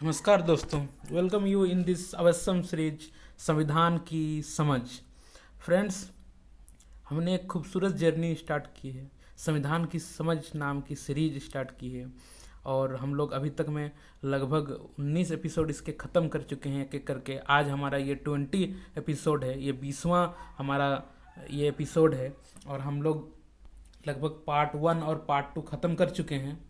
नमस्कार दोस्तों, welcome you in this awesome series संविधान की समझ। फ्रेंड्स, हमने एक खूबसूरत जर्नी स्टार्ट की है। संविधान की समझ नाम की सीरीज स्टार्ट की है और हम लोग अभी तक में लगभग 19 एपिसोड इसके ख़त्म कर चुके हैं एक एक करके। आज हमारा ये 20 एपिसोड है, ये 20वां हमारा ये एपिसोड है और हम लोग लगभग पार्ट 1 और पार्ट 2 ख़त्म कर चुके हैं।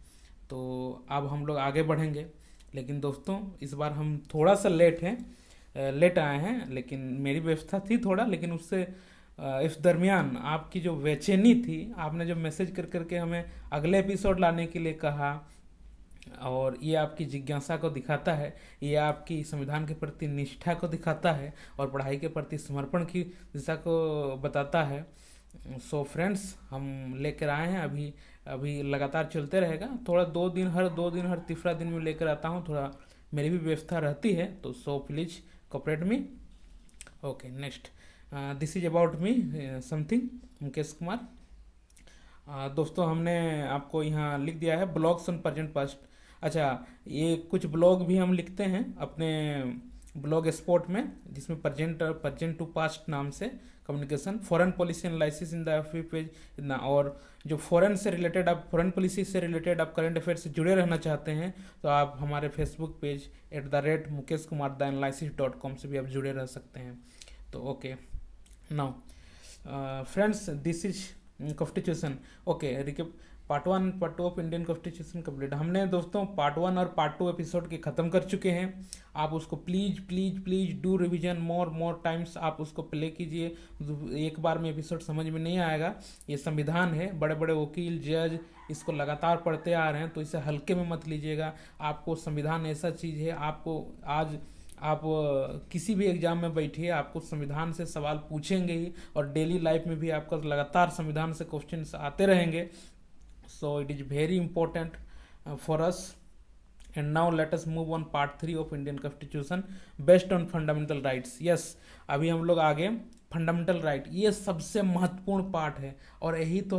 तो अब हम लोग आगे बढ़ेंगे। लेकिन दोस्तों, इस बार हम थोड़ा सा लेट आए हैं, लेकिन मेरी व्यवस्था थी थोड़ा, लेकिन उससे इस दरमियान आपकी जो बेचैनी थी, आपने जो मैसेज कर करके हमें अगले एपिसोड लाने के लिए कहा, और ये आपकी जिज्ञासा को दिखाता है, ये आपकी संविधान के प्रति निष्ठा को दिखाता है और पढ़ाई के प्रति समर्पण की दिशा को बताता है। सो फ्रेंड्स, हम लेकर आए हैं। अभी अभी लगातार चलते रहेगा। थोड़ा 2 दिन, हर तीसरा दिन में लेकर आता हूँ। थोड़ा मेरी भी व्यवस्था रहती है, तो so please cooperate me. Okay, next, this is about me something Mukesh Kumar. दोस्तों, हमने आपको यहाँ लिख दिया है ब्लॉग्स ऑन प्रेजेंट पास्ट। अच्छा, ये कुछ ब्लॉग भी हम लिखते हैं अपने ब्लॉग स्पॉट में, जिसमें प्रेजेंट टू पास्ट नाम से communication, foreign policy analysis in the FV page इतना। और जो फॉरेन पॉलिसी से रिलेटेड आप करंट अफेयर से जुड़े रहना चाहते हैं, तो आप हमारे फेसबुक पेज @mukesh kumar_the_analysis.com से भी आप जुड़े रह सकते हैं। तो okay, now friends, this is constitution. Okay, recap. Part 2 of Indian constitution complete. हमने दोस्तों पार्ट 1 और पार्ट 2 एपिसोड के ख़त्म कर चुके हैं। आप उसको please please please do revision more times. आप उसको प्ले कीजिए। एक बार में एपिसोड समझ में नहीं आएगा। ये संविधान है, बड़े बड़े वकील जज इसको लगातार पढ़ते आ रहे हैं, तो इसे हल्के में मत लीजिएगा। आपको संविधान ऐसा चीज़ है, आपको आज आप किसी भी एग्जाम में बैठिए, आपको संविधान से सवाल पूछेंगे ही, और डेली लाइफ में भी आपका लगातार संविधान से क्वेश्चंस आते रहेंगे। So it is very important for us. And now let us move on part 3 of Indian constitution based on fundamental rights. Yes, अभी हम लोग आगे फंडामेंटल राइट, ये सबसे महत्वपूर्ण पार्ट है। और यही तो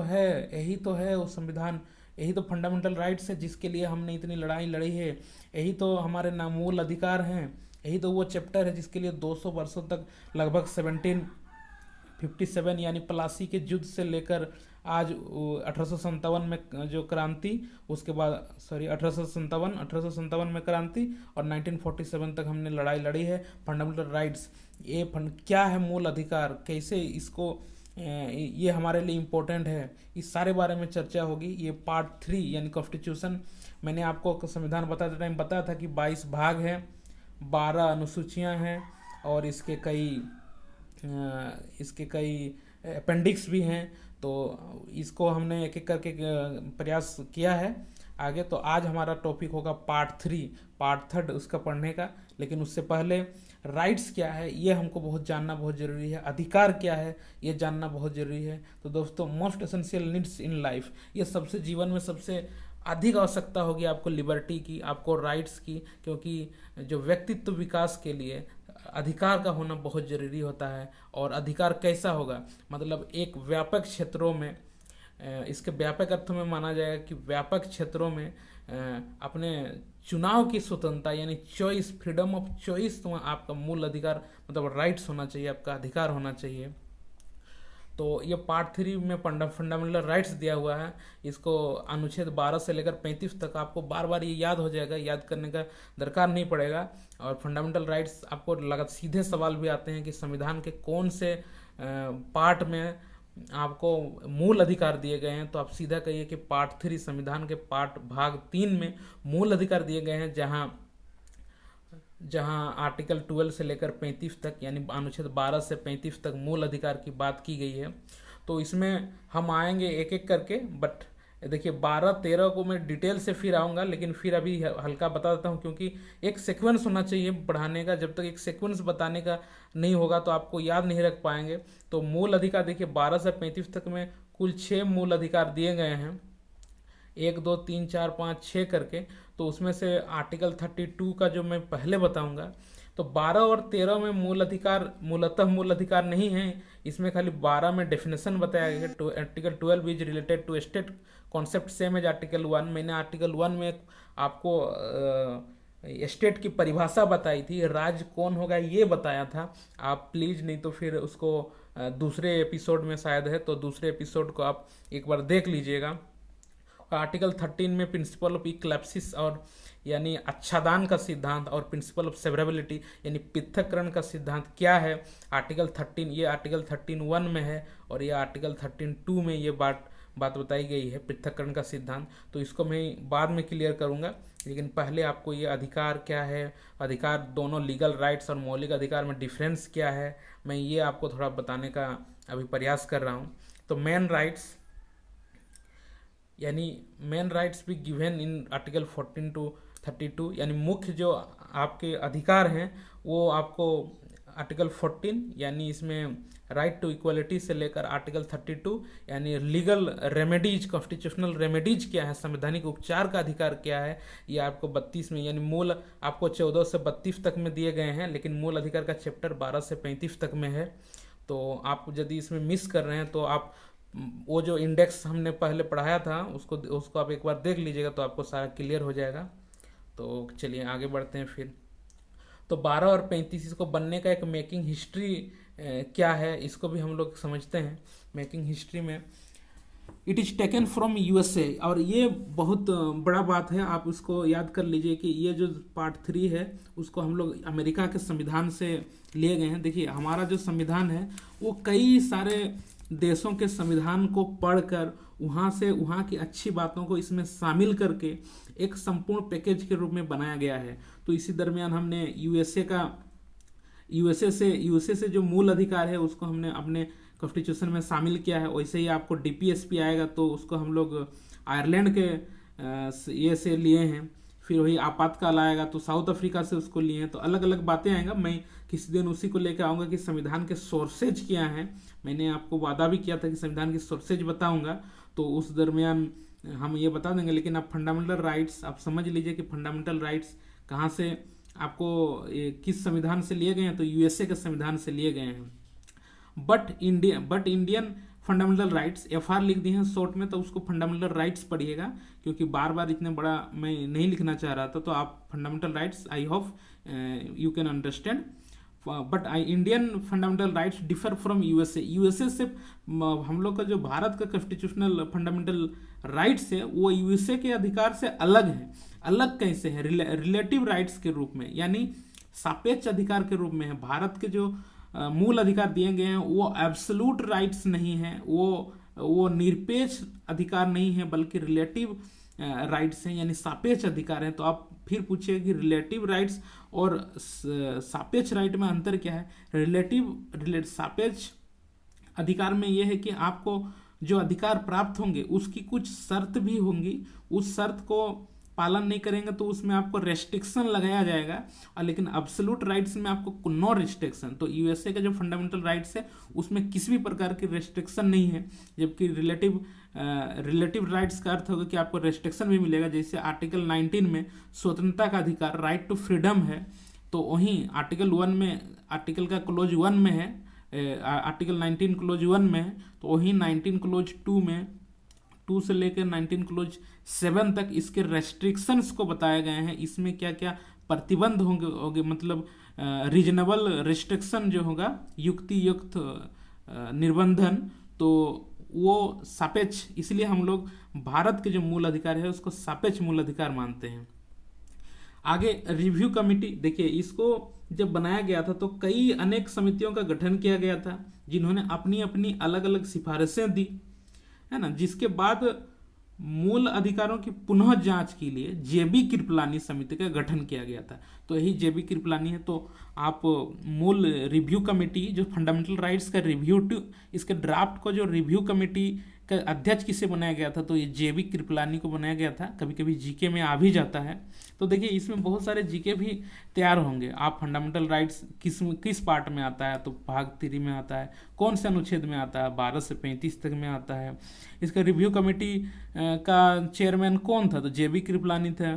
है वो संविधान, यही तो फंडामेंटल राइट्स है जिसके लिए हमने इतनी लड़ाई लड़ी है। यही तो हमारे नामूल अधिकार हैं। यही तो वो चैप्टर है जिसके लिए 200 वर्षों तक, लगभग 1757 यानी प्लासी के युद्ध से लेकर आज 1857 में जो क्रांति, उसके बाद 1857 में क्रांति, और 1947 तक हमने लड़ाई लड़ी है। फंडामेंटल राइट्स, ये क्या है मूल अधिकार, कैसे इसको ये हमारे लिए इम्पोर्टेंट है, इस सारे बारे में चर्चा होगी। ये पार्ट 3 यानी कॉन्स्टिट्यूशन। मैंने आपको संविधान बताते टाइम बताया था कि 22 भाग हैं, 12 अनुसूचियां हैं, और इसके कई अपेंडिक्स भी हैं। तो इसको हमने एक एक करके प्रयास किया है आगे। तो आज हमारा टॉपिक होगा पार्ट 3, पार्ट 3 उसका पढ़ने का। लेकिन उससे पहले राइट्स क्या है ये हमको जानना बहुत ज़रूरी है। अधिकार क्या है ये जानना बहुत ज़रूरी है। तो दोस्तों, most essential needs in life, ये सबसे जीवन में सबसे अधिक आवश्यकता होगी आपको लिबर्टी की, आपको राइट्स की, क्योंकि जो व्यक्तित्व विकास के लिए अधिकार का होना बहुत ज़रूरी होता है। और अधिकार कैसा होगा, मतलब एक व्यापक क्षेत्रों में, इसके व्यापक अर्थ में माना जाएगा कि व्यापक क्षेत्रों में अपने चुनाव की स्वतंत्रता यानी चॉइस, फ्रीडम ऑफ चॉइस, तो आपका मूल अधिकार मतलब राइट्स होना चाहिए, आपका अधिकार होना चाहिए। तो ये पार्ट 3 में फंडामेंटल राइट्स दिया हुआ है। इसको अनुच्छेद 12 से लेकर 35 तक आपको बार बार ये याद हो जाएगा, याद करने का दरकार नहीं पड़ेगा। और फंडामेंटल राइट्स आपको सीधे सवाल भी आते हैं कि संविधान के कौन से पार्ट में आपको मूल अधिकार दिए गए हैं, तो आप सीधा कहिए कि पार्ट 3 संविधान के भाग 3 में मूल अधिकार दिए गए हैं, जहां आर्टिकल 12 से लेकर 35 तक यानी अनुच्छेद 12 से 35 तक मूल अधिकार की बात की गई है। तो इसमें हम आएंगे एक एक करके, बट देखिए 12-13 को मैं डिटेल से फिर आऊँगा, लेकिन फिर अभी हल्का बता देता हूँ, क्योंकि एक सीक्वेंस होना चाहिए पढ़ाने का। जब तक एक सीक्वेंस बताने का नहीं होगा तो आपको याद नहीं रख पाएंगे। तो मूल अधिकार देखिए 12 से 35 तक में कुल 6 मूल अधिकार दिए गए हैं, 1 2 3 4 5 6 करके। तो उसमें से आर्टिकल 32 का जो मैं पहले बताऊंगा, तो 12 और 13 में मूलतः मूल अधिकार नहीं है। इसमें खाली 12 में डेफिनेशन बताया गया है। Article 12 is related to state concept same as article 1। मैंने आर्टिकल 1 में आपको स्टेट की परिभाषा बताई थी, राज्य कौन होगा ये बताया था। आप प्लीज़, नहीं तो फिर उसको दूसरे एपिसोड में शायद है, तो दूसरे एपिसोड को आप एक बार देख लीजिएगा। आर्टिकल 13 में प्रिंसिपल ऑफ इक्लैप्सिस और यानी अच्छादान का सिद्धांत और प्रिंसिपल ऑफ सेवरेबिलिटी यानी पृथक्करण का सिद्धांत क्या है, आर्टिकल 13, ये आर्टिकल 13(1) में है और ये आर्टिकल 13(2) में ये बात बताई गई है, पृथक्करण का सिद्धांत। तो इसको मैं बाद में क्लियर करूंगा, लेकिन पहले आपको ये अधिकार क्या है, अधिकार दोनों लीगल राइट्स और मौलिक अधिकार में डिफरेंस क्या है, मैं ये आपको थोड़ा बताने का अभी प्रयास कर रहा हूँ। तो मेन राइट्स यानी मेन राइट्स भी गिवन इन आर्टिकल 14 to 32, यानी मुख्य जो आपके अधिकार हैं वो आपको आर्टिकल 14 यानी इसमें राइट टू इक्वलिटी से लेकर आर्टिकल 32 यानी लीगल रेमेडीज, कॉन्स्टिट्यूशनल रेमेडीज क्या है, संवैधानिक उपचार का अधिकार क्या है, ये आपको 32 में, यानी मूल आपको 14 से 32 तक में दिए गए हैं, लेकिन मूल अधिकार का चैप्टर 12 से 35 तक में है। तो आप यदि इसमें मिस कर रहे हैं तो आप वो जो इंडेक्स हमने पहले पढ़ाया था उसको आप एक बार देख लीजिएगा, तो आपको सारा क्लियर हो जाएगा। तो चलिए आगे बढ़ते हैं फिर। तो 12 और 35 इसको बनने का एक मेकिंग हिस्ट्री क्या है, इसको भी हम लोग समझते हैं। मेकिंग हिस्ट्री में it is taken from USA, और ये बहुत बड़ा बात है, आप उसको याद कर लीजिए कि ये जो पार्ट 3 है उसको हम लोग अमेरिका के संविधान से लिए गए हैं। देखिए हमारा जो संविधान है वो कई सारे देशों के संविधान को पढ़कर वहाँ से वहाँ की अच्छी बातों को इसमें शामिल करके एक संपूर्ण पैकेज के रूप में बनाया गया है। तो इसी दरमियान हमने यूएसए से जो मूल अधिकार है उसको हमने अपने कॉन्स्टिट्यूशन में शामिल किया है। वैसे ही आपको डीपीएसपी आएगा तो उसको हम लोग आयरलैंड के ये से लिए हैं। फिर वही आपातकाल आएगा तो साउथ अफ्रीका से उसको लिए हैं। तो अलग अलग बातें आएंगा, मैं किसी दिन उसी को लेकर आऊँगा कि संविधान के सोर्सेज क्या हैं। मैंने आपको वादा भी किया था कि संविधान की सोर्सेज बताऊँगा, तो उस दरमियान हम ये बता देंगे। लेकिन आप फंडामेंटल राइट्स आप समझ लीजिए कि फंडामेंटल राइट्स कहाँ से आपको किस संविधान से लिए गए हैं, तो यूएसए के संविधान से लिए गए हैं। But Indian fundamental rights FR लिख दिए हैं शॉर्ट में, तो उसको फंडामेंटल राइट्स पढ़िएगा, क्योंकि बार बार इतने बड़ा मैं नहीं लिखना चाह रहा था। तो आप fundamental rights, I hope you can understand. But Indian fundamental rights differ from USA से हम लोग का जो भारत का कॉन्स्टिट्यूशनल फंडामेंटल राइट्स है वो यूएसए के अधिकार से अलग है। अलग कैसे है? रिलेटिव राइट्स के रूप में, यानी सापेक्ष अधिकार के रूप में है। भारत के जो मूल अधिकार दिए गए हैं वो एब्सोल्यूट राइट्स नहीं है, वो निरपेक्ष अधिकार नहीं है, बल्कि रिलेटिव राइट्स हैं, यानी सापेक्ष अधिकार हैं। तो आप फिर पूछिए कि रिलेटिव राइट्स और सापेक्ष राइट में अंतर क्या है। सापेक्ष अधिकार में यह है कि आपको जो अधिकार प्राप्त होंगे उसकी कुछ शर्त भी होंगी, उस शर्त को पालन नहीं करेंगे तो उसमें आपको रेस्ट्रिक्शन लगाया जाएगा। और लेकिन एब्सोल्यूट राइट्स में आपको नो रेस्ट्रिक्शन। तो यूएसए के जो फंडामेंटल राइट्स है उसमें किसी भी प्रकार की रेस्ट्रिक्शन नहीं है, जबकि रिलेटिव राइट्स का अर्थ होगा कि आपको रेस्ट्रिक्शन भी मिलेगा। जैसे आर्टिकल 19 में स्वतंत्रता का अधिकार, राइट टू फ्रीडम है, तो वहीं आर्टिकल 1 में, आर्टिकल का क्लोज 1 में है, आर्टिकल 19 क्लोज 1 में है, तो वहीं 19 क्लोज 2 में 2 से लेकर 19 क्लोज 7 तक इसके रेस्ट्रिक्शंस को बताए गए हैं। इसमें क्या क्या प्रतिबंध होंगे मतलब रीजनेबल रिस्ट्रिक्शन जो होगा, युक्ति युक्त निर्बंधन, तो वो सापेक्ष, इसलिए हम लोग भारत के जो मूल अधिकार है उसको सापेक्ष मूल अधिकार मानते हैं। आगे रिव्यू कमेटी, देखिए इसको जब बनाया गया था तो कई अनेक समितियों का गठन किया गया था जिन्होंने अपनी अपनी अलग अलग सिफारिशें दी, है ना। जिसके बाद मूल अधिकारों की पुनः जांच के लिए जेबी कृपलानी समिति का गठन किया गया था। तो यही जेबी कृपलानी है। तो आप मूल रिव्यू कमेटी जो फंडामेंटल राइट्स का रिव्यू इसके ड्राफ्ट को जो रिव्यू कमेटी का अध्यक्ष किसे बनाया गया था, तो ये जेबी कृपलानी को बनाया गया था। कभी कभी जीके में आ भी जाता है। तो देखिए इसमें बहुत सारे जीके भी तैयार होंगे। आप फंडामेंटल राइट्स किस पार्ट में आता है, तो भाग 3 में आता है, कौन से अनुच्छेद में आता है, 12 से 35 तक में आता है। इसका रिव्यू कमेटी का चेयरमैन कौन था, तो जेबी कृपलानी था।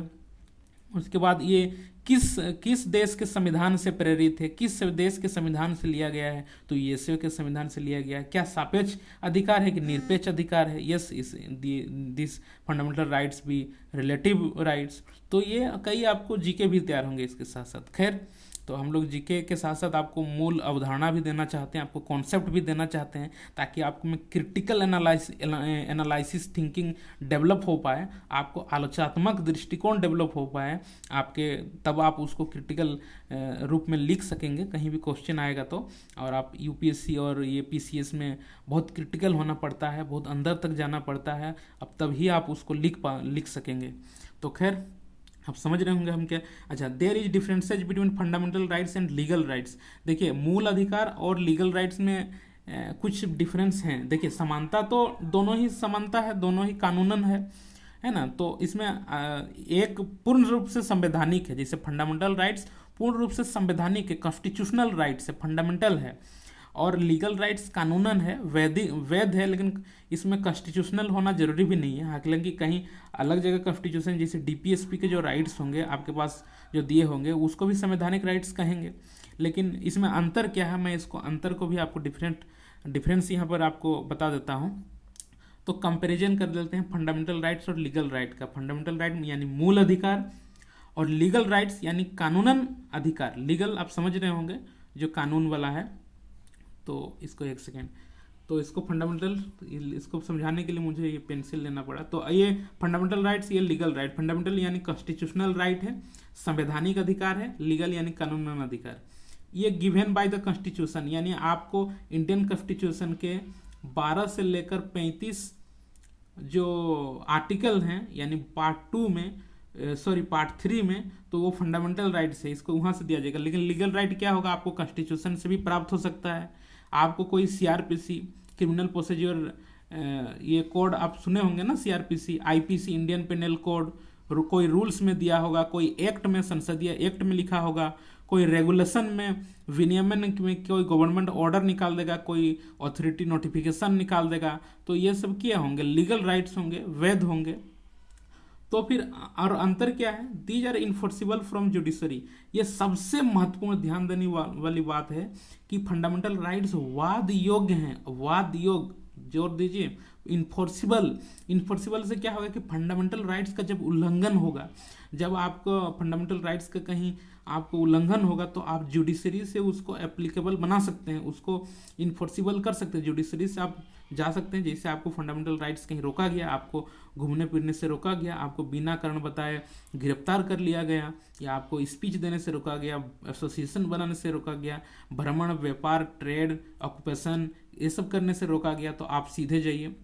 उसके बाद ये किस किस देश के संविधान से प्रेरित है, किस देश के संविधान से लिया गया है, तो यूएसए के संविधान से लिया गया है। क्या सापेक्ष अधिकार है कि निरपेक्ष अधिकार है? यस, इस दिस फंडामेंटल राइट्स भी रिलेटिव राइट्स। तो ये कई आपको जीके भी तैयार होंगे इसके साथ साथ। खैर, तो हम लोग जीके के साथ साथ आपको मूल अवधारणा भी देना चाहते हैं, आपको कॉन्सेप्ट भी देना चाहते हैं, ताकि आपको में क्रिटिकल एनालिसिस थिंकिंग डेवलप हो पाए, आपको आलोचनात्मक दृष्टिकोण डेवलप हो पाए आपके, तब आप उसको क्रिटिकल रूप में लिख सकेंगे कहीं भी क्वेश्चन आएगा तो। और आप यूपीएससी और ये पीसीएस में बहुत क्रिटिकल होना पड़ता है, बहुत अंदर तक जाना पड़ता है, अब तभी आप उसको लिख सकेंगे। तो खैर, आप समझ रहे होंगे हम क्या। अच्छा, there is differences between fundamental rights and legal rights. देखिए, मूल अधिकार और लीगल राइट्स में कुछ डिफरेंस हैं। देखिए, समानता तो दोनों ही समानता है, दोनों ही कानूनन है ना। तो इसमें एक पूर्ण रूप से संवैधानिक है, जैसे फंडामेंटल राइट्स पूर्ण रूप से संवैधानिक है, कॉन्स्टिट्यूशनल राइट्स है, फंडामेंटल है। और लीगल राइट्स कानूनन है, वैध है, लेकिन इसमें कॉन्स्टिट्यूशनल होना जरूरी भी नहीं है। हालांकि कहीं अलग जगह कॉन्स्टिट्यूशन, जैसे डीपीएसपी के जो राइट्स होंगे आपके पास जो दिए होंगे, उसको भी संवैधानिक राइट्स कहेंगे। लेकिन इसमें अंतर क्या है, मैं इसको अंतर को भी आपको डिफरेंस यहाँ पर आपको बता देता हूँ। तो कंपैरिजन कर लेते हैं फंडामेंटल राइट्स और लीगल राइट का। फंडामेंटल राइट यानी मूल अधिकार, और लीगल राइट्स यानी कानूनन अधिकार। लीगल आप समझ रहे होंगे जो कानून वाला है। तो इसको एक सेकेंड, तो इसको फंडामेंटल, इसको समझाने के लिए मुझे ये पेंसिल लेना पड़ा। तो ये फंडामेंटल राइट्स, ये लीगल राइट। फंडामेंटल यानी कॉन्स्टिट्यूशनल राइट है, संवैधानिक अधिकार है। लीगल यानी कानूनन अधिकार। ये गिवन बाय द कॉन्स्टिट्यूशन, यानी आपको इंडियन कॉन्स्टिट्यूशन के 12 से लेकर 35 जो आर्टिकल हैं, यानी पार्ट 3 में, तो वो फंडामेंटल राइट्स है, इसको वहाँ से दिया जाएगा। लेकिन लीगल राइट क्या होगा, आपको कॉन्स्टिट्यूशन से भी प्राप्त हो सकता है। आपको कोई सीआरपीसी, क्रिमिनल प्रोसीजर, ये कोड आप सुने होंगे ना, CrPC, IPC, Indian penal code, कोई रूल्स में दिया होगा, कोई एक्ट में, संसदीय एक्ट में लिखा होगा, कोई रेगुलेशन में, विनियमन में कोई गवर्नमेंट ऑर्डर निकाल देगा, कोई अथॉरिटी नोटिफिकेशन निकाल देगा। तो ये सब क्या होंगे, लीगल राइट्स होंगे, वैध होंगे। तो फिर और अंतर क्या है, these are enforceable from judiciary. ये सबसे महत्वपूर्ण ध्यान देने वाली बात है कि फंडामेंटल राइट्स वाद योग्य हैं, वाद योग्य, जोर दीजिए, इन्फोर्सिबल से क्या होगा कि फंडामेंटल राइट्स का जब उल्लंघन होगा, जब आपको फंडामेंटल राइट्स का कहीं आपको उल्लंघन होगा, तो आप जुडिशरी से उसको एप्लीकेबल बना सकते हैं, उसको इन्फोर्सिबल कर सकते हैं। जुडिशरी से आप जा सकते हैं। जैसे आपको फंडामेंटल राइट्स कहीं रोका गया, आपको घूमने फिरने से रोका गया, आपको बिना कारण बताए गिरफ्तार कर लिया गया, या आपको स्पीच देने से रोका गया, एसोसिएशन बनाने से रोका गया, भ्रमण, व्यापार, ट्रेड, ऑक्यूपेशन, ये सब करने से रोका गया, तो आप सीधे जाइए,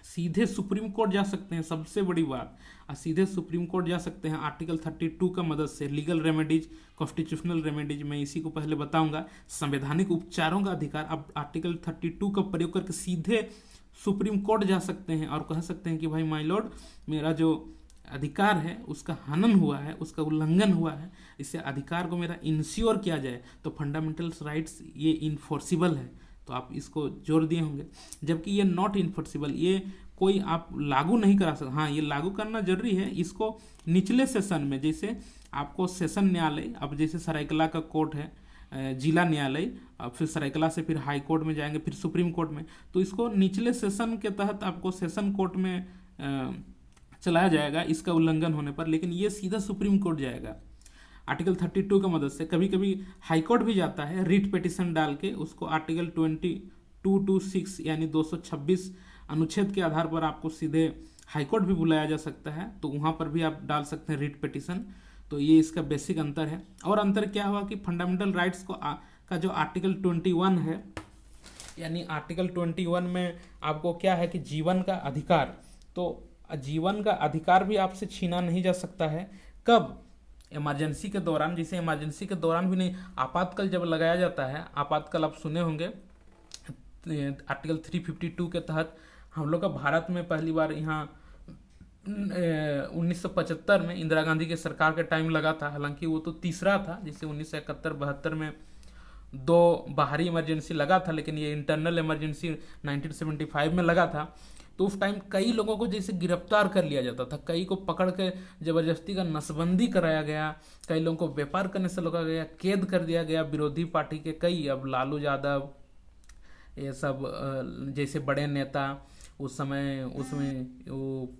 सीधे सुप्रीम कोर्ट जा सकते हैं। सबसे बड़ी बात, सीधे सुप्रीम कोर्ट जा सकते हैं आर्टिकल 32 का मदद से। लीगल रेमेडीज, कॉन्स्टिट्यूशनल रेमेडीज, मैं इसी को पहले बताऊंगा। संवैधानिक उपचारों का अधिकार, आप आर्टिकल 32 का प्रयोग करके सीधे सुप्रीम कोर्ट जा सकते हैं और कह सकते हैं कि भाई माय लॉर्ड, मेरा जो अधिकार है उसका हनन हुआ है, उसका उल्लंघन हुआ है, इससे अधिकार को मेरा इंश्योर किया जाए। तो फंडामेंटल राइट्स ये इन्फोर्सिबल है, तो आप इसको जोर दिए होंगे। जबकि ये नॉट इन्फोर्सिबल, ये कोई आप लागू नहीं करा सकते। हाँ, ये लागू करना जरूरी है, इसको निचले सेशन में, जैसे आपको सेशन न्यायालय, अब जैसे सरायकला का कोर्ट है, जिला न्यायालय, फिर सरायकला से फिर हाई कोर्ट में जाएंगे, फिर सुप्रीम कोर्ट में, तो इसको निचले सेशन के तहत आपको सेशन कोर्ट में चलाया जाएगा इसका उल्लंघन होने पर। लेकिन ये सीधा सुप्रीम कोर्ट जाएगा आर्टिकल 32 का मदद से। कभी कभी हाई कोर्ट भी जाता है रिट पिटिशन डाल के, उसको आर्टिकल 2226 यानी 226 अनुच्छेद के आधार पर आपको सीधे हाई कोर्ट भी बुलाया जा सकता है, तो वहाँ पर भी आप डाल सकते हैं रिट पिटिशन। तो ये इसका बेसिक अंतर है। और अंतर क्या हुआ कि फंडामेंटल राइट्स को का जो आर्टिकल 21 है, यानी आर्टिकल 21 में आपको क्या है कि जीवन का अधिकार, तो जीवन का अधिकार भी आपसे छीना नहीं जा सकता है। कब? इमरजेंसी के दौरान। जैसे इमरजेंसी के दौरान भी नहीं, आपातकाल जब लगाया जाता है, आपातकाल आप सुने होंगे आर्टिकल 352 के तहत हम लोग का भारत में पहली बार यहाँ 1975 में इंदिरा गांधी के सरकार के टाइम लगा था। हालांकि वो तो तीसरा था, जैसे 1971-72 में 2 बाहरी इमरजेंसी लगा था, लेकिन ये इंटरनल इमरजेंसी 1975 में लगा था। तो उस टाइम कई लोगों को जैसे गिरफ्तार कर लिया जाता था, कई को पकड़ के जबरदस्ती का नसबंदी कराया गया, कई लोगों को व्यापार करने से रोका गया, कैद कर दिया गया विरोधी पार्टी के कई, अब लालू यादव ये सब जैसे बड़े नेता उस समय, उसमें वो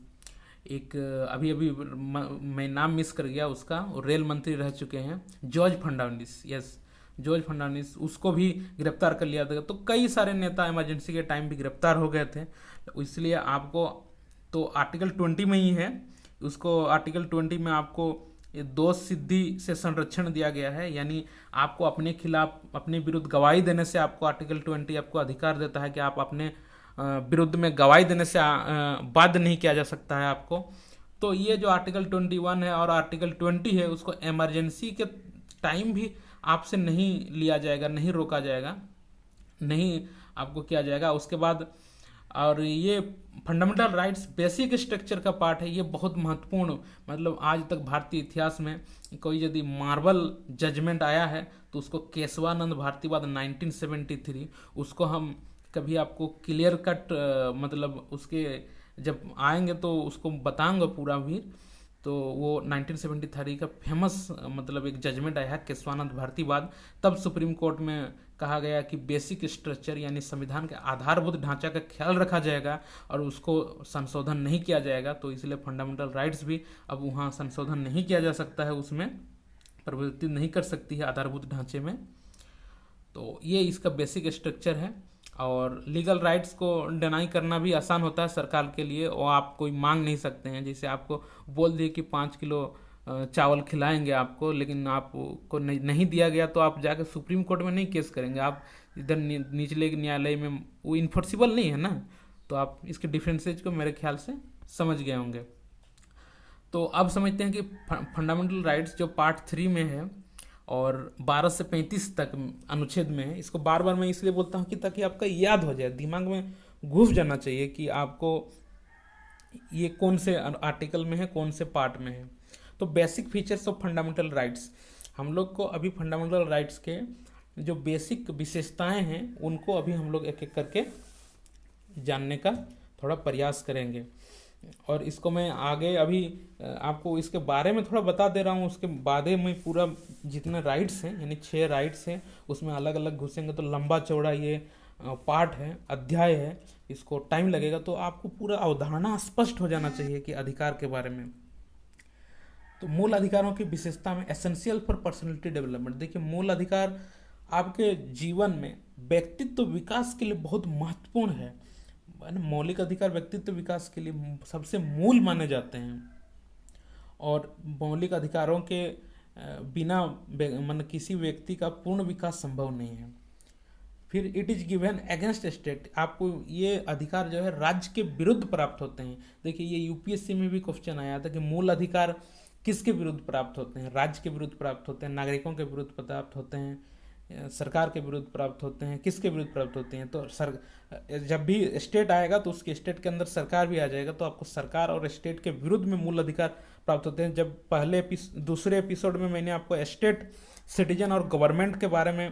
एक अभी अभी मैं नाम मिस कर गया उसका, वो रेल मंत्री रह चुके हैं जॉर्ज फर्नांडिस, यस जॉर्ज फर्नांडिस, उसको भी गिरफ्तार कर लिया था। तो कई सारे नेता इमरजेंसी के टाइम भी गिरफ्तार हो गए थे। तो इसलिए आपको तो आर्टिकल 20 में ही है, उसको आर्टिकल 20 में आपको ये दोष सिद्धि से संरक्षण दिया गया है, यानी आपको अपने खिलाफ अपने विरुद्ध गवाही देने से आपको आर्टिकल 20 आपको अधिकार देता है कि आप अपने विरुद्ध में गवाही देने से बाध्य नहीं किया जा सकता है आपको। तो ये जो आर्टिकल 21 है और आर्टिकल 20 है, उसको इमरजेंसी के टाइम भी आपसे नहीं लिया जाएगा, नहीं रोका जाएगा, नहीं आपको किया जाएगा। उसके बाद और ये फंडामेंटल राइट्स बेसिक स्ट्रक्चर का पार्ट है, ये बहुत महत्वपूर्ण, मतलब आज तक भारतीय इतिहास में कोई यदि मार्बल जजमेंट आया है तो उसको केशवानंद भारतीवाद 1973, उसको हम कभी आपको क्लियर कट मतलब उसके जब आएंगे तो उसको बताऊंगा पूरा भी। तो वो 1973 का फेमस मतलब एक जजमेंट आया है केशवानंद भारतीवाद, तब सुप्रीम कोर्ट में कहा गया कि बेसिक स्ट्रक्चर यानी संविधान के आधारभूत ढांचा का ख्याल रखा जाएगा और उसको संशोधन नहीं किया जाएगा। तो इसलिए फंडामेंटल राइट्स भी अब वहाँ संशोधन नहीं किया जा सकता है, उसमें प्रवृत्ति नहीं कर सकती है आधारभूत ढांचे में। तो ये इसका बेसिक स्ट्रक्चर है। और लीगल राइट्स को डिनाई करना भी आसान होता है सरकार के लिए, और आप कोई मांग नहीं सकते हैं। जैसे आपको बोल दिए कि 5 किलो चावल खिलाएंगे आपको, लेकिन आपको नहीं दिया गया तो आप जाकर सुप्रीम कोर्ट में नहीं केस करेंगे, आप इधर निचले न्यायालय में, वो इन्फोर्सिबल नहीं है ना। तो आप इसके डिफरेंसेज को मेरे ख्याल से समझ गए होंगे। तो अब समझते हैं कि फंडामेंटल राइट्स जो पार्ट 3 में है और 12 से 35 तक अनुच्छेद में है, इसको बार बार मैं इसलिए बोलता हूँ कि ताकि आपका याद हो जाए, दिमाग में घुस जाना चाहिए कि आपको ये कौन से आर्टिकल में है, कौन से पार्ट में है। तो basic features of fundamental rights, हम लोग को अभी फंडामेंटल राइट्स के जो बेसिक विशेषताएं हैं उनको अभी हम लोग एक एक करके जानने का थोड़ा प्रयास करेंगे। और इसको मैं आगे अभी आपको इसके बारे में थोड़ा बता दे रहा हूँ, उसके बाद में पूरा जितने राइट्स हैं यानी 6 राइट्स हैं उसमें अलग अलग घुसेंगे तो लंबा चौड़ा ये पार्ट है, अध्याय है, इसको टाइम लगेगा। तो आपको पूरा अवधारणा स्पष्ट हो जाना चाहिए कि अधिकार के बारे में। तो मूल अधिकारों की विशेषता में एसेंशियल फॉर पर्सनैलिटी डेवलपमेंट, देखिए मूल अधिकार आपके जीवन में व्यक्तित्व विकास के लिए बहुत महत्वपूर्ण है। मौलिक अधिकार व्यक्तित्व विकास के लिए सबसे मूल माने जाते हैं, और मौलिक अधिकारों के बिना मतलब किसी व्यक्ति का पूर्ण विकास संभव नहीं है। फिर it is given against state, आपको ये अधिकार जो है राज्य के विरुद्ध प्राप्त होते हैं। देखिए ये यूपीएससी में भी क्वेश्चन आया था कि मूल अधिकार किसके विरुद्ध प्राप्त होते हैं, राज्य के विरुद्ध प्राप्त होते हैं, नागरिकों के विरुद्ध प्राप्त होते हैं, सरकार के विरुद्ध प्राप्त होते हैं, किसके विरुद्ध प्राप्त होते हैं। तो जब भी स्टेट आएगा तो उसके स्टेट के अंदर सरकार भी आ जाएगा, तो आपको सरकार और स्टेट के विरुद्ध में मूल अधिकार प्राप्त होते हैं। जब दूसरे एपिसोड में मैंने आपको स्टेट, सिटीजन और गवर्नमेंट के बारे में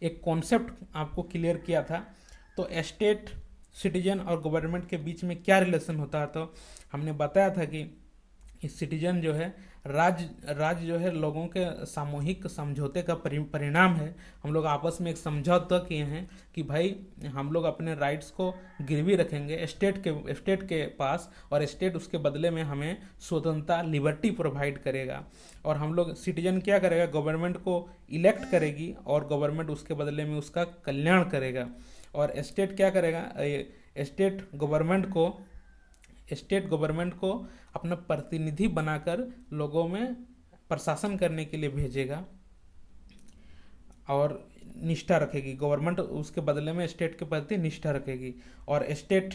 एक कॉन्सेप्ट आपको क्लियर किया था, तो स्टेट, सिटीजन और गवर्नमेंट के बीच में क्या रिलेशन होता है, तो हमने बताया था कि सिटीजन जो है राज्य जो है लोगों के सामूहिक समझौते का परिणाम है। हम लोग आपस में एक समझौता किए हैं कि भाई हम लोग अपने राइट्स को गिरवी रखेंगे स्टेट के पास, और स्टेट उसके बदले में हमें स्वतंत्रता, लिबर्टी प्रोवाइड करेगा। और हम लोग सिटीजन क्या करेगा, गवर्नमेंट को इलेक्ट करेगी और गवर्नमेंट उसके बदले में उसका कल्याण करेगा। और स्टेट क्या करेगा, स्टेट गवर्नमेंट को अपना प्रतिनिधि बनाकर लोगों में प्रशासन करने के लिए भेजेगा और निष्ठा रखेगी। गवर्नमेंट उसके बदले में स्टेट के प्रति निष्ठा रखेगी। और स्टेट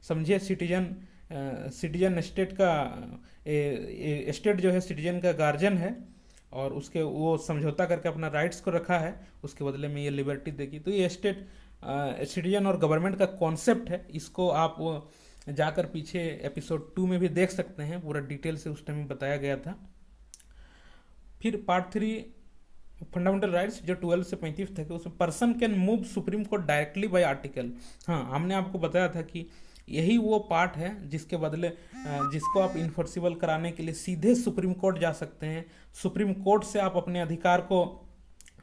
समझिए सिटीजन स्टेट का स्टेट जो है सिटीजन का गार्जियन है, और उसके वो समझौता करके अपना राइट्स को रखा है, उसके बदले में ये लिबर्टी देगी। तो ये स्टेट, सिटीजन और गवर्नमेंट का कॉन्सेप्ट है, इसको आप जाकर पीछे एपिसोड 2 में भी देख सकते हैं, पूरा डिटेल से उस टाइम बताया गया था। फिर पार्ट 3 फंडामेंटल राइट्स जो 12 से 35 तक, उसमें person can move supreme court directly by article. हाँ, हमने आपको बताया था कि यही वो पार्ट है जिसके बदले जिसको आप इन्फोर्सिबल कराने के लिए सीधे सुप्रीम कोर्ट जा सकते हैं। सुप्रीम कोर्ट से आप अपने अधिकार को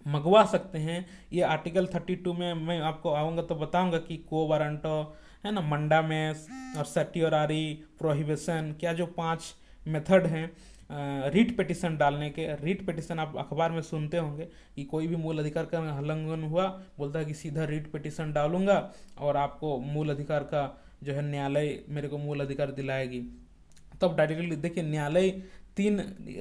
मंगवा सकते हैं। ये आर्टिकल 32 में मैं आपको आऊँगा तो बताऊँगा कि को वारंटो है ना, मंडामेस और सर्टियोरारी प्रोहिबिशन, क्या जो 5 मेथड हैं रीट पिटिशन डालने के। रीट पिटिशन आप अखबार में सुनते होंगे कि कोई भी मूल अधिकार का उल्लंघन हुआ, बोलता है कि सीधा रीट पिटिशन डालूंगा और आपको मूल अधिकार का जो है न्यायालय मेरे को मूल अधिकार दिलाएगी। तब डायरेक्टली देखिए, न्यायालय 3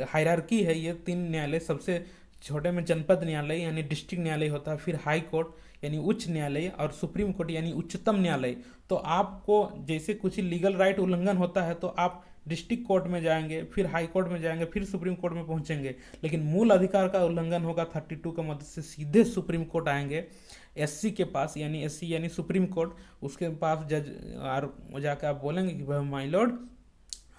हायरार्की है, ये 3 न्यायालय। सबसे छोटे में जनपद न्यायालय यानी डिस्ट्रिक्ट न्यायालय होता है, फिर हाई कोर्ट यानी उच्च न्यायालय और सुप्रीम कोर्ट यानी उच्चतम न्यायालय। तो आपको जैसे कुछ लीगल राइट उल्लंघन होता है तो आप डिस्ट्रिक्ट कोर्ट में जाएंगे, फिर हाई कोर्ट में जाएंगे, फिर सुप्रीम कोर्ट में पहुंचेंगे। लेकिन मूल अधिकार का उल्लंघन होगा 32 का मदद से सीधे सुप्रीम कोर्ट आएंगे, एससी के पास, यानी एससी यानी सुप्रीम कोर्ट। उसके पास जज और जाकर आप बोलेंगे कि भाई माय लॉर्ड,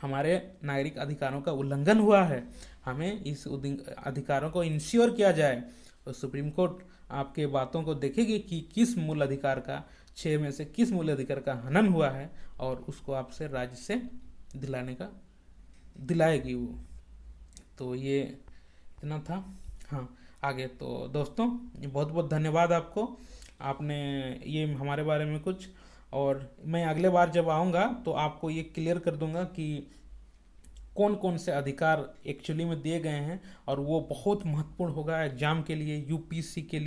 हमारे नागरिक अधिकारों का उल्लंघन हुआ है, हमें इस अधिकारों को इंश्योर किया जाए। तो सुप्रीम कोर्ट आपके बातों को देखेगी कि किस मूल अधिकार का, 6 में से किस मूल अधिकार का हनन हुआ है, और उसको आपसे राज्य से दिलाएगी वो। तो ये इतना था। हाँ, आगे तो दोस्तों बहुत बहुत धन्यवाद आपको, आपने ये हमारे बारे में कुछ, और मैं अगले बार जब आऊँगा तो आपको ये क्लियर कर दूंगा कि कौन कौन से अधिकार एक्चुअली में दिए गए हैं। और वो बहुत महत्वपूर्ण होगा एग्ज़ाम के लिए, यूपीएससी के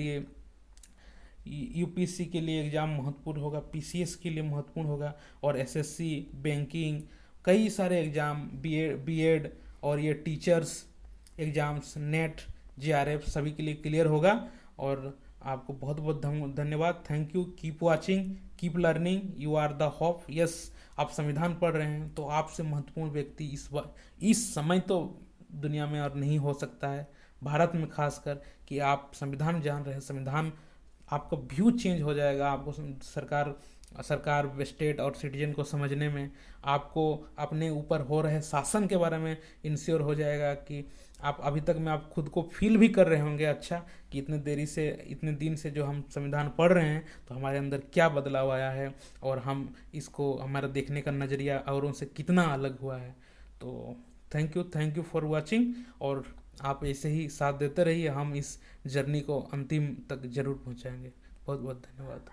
लिए एग्ज़ाम महत्वपूर्ण होगा, पीसीएस के लिए महत्वपूर्ण होगा, और एसएससी, बैंकिंग, कई सारे एग्ज़ाम, बीएड और ये टीचर्स एग्ज़ाम्स, नेट, जेआरएफ सभी के लिए क्लियर होगा। और आपको बहुत बहुत धन्यवाद। Thank you. Keep watching, keep learning, you are the hope. Yes, आप संविधान पढ़ रहे हैं तो आपसे महत्वपूर्ण व्यक्ति इस समय तो दुनिया में और नहीं हो सकता है, भारत में खासकर, कि आप संविधान जान रहे हैं। संविधान आपका व्यू चेंज हो जाएगा, आपको सरकार, स्टेट और सिटीजन को समझने में, आपको अपने ऊपर हो रहे शासन के बारे में इंश्योर हो जाएगा कि आप अभी तक में आप खुद को फील भी कर रहे होंगे अच्छा, कि इतने दिन से जो हम संविधान पढ़ रहे हैं तो हमारे अंदर क्या बदलाव आया है, और हम इसको, हमारा देखने का नज़रिया औरों से कितना अलग हुआ है। तो थैंक यू फॉर वॉचिंग, और आप ऐसे ही साथ देते रहिए, हम इस जर्नी को अंतिम तक जरूर पहुंचाएंगे। बहुत बहुत धन्यवाद।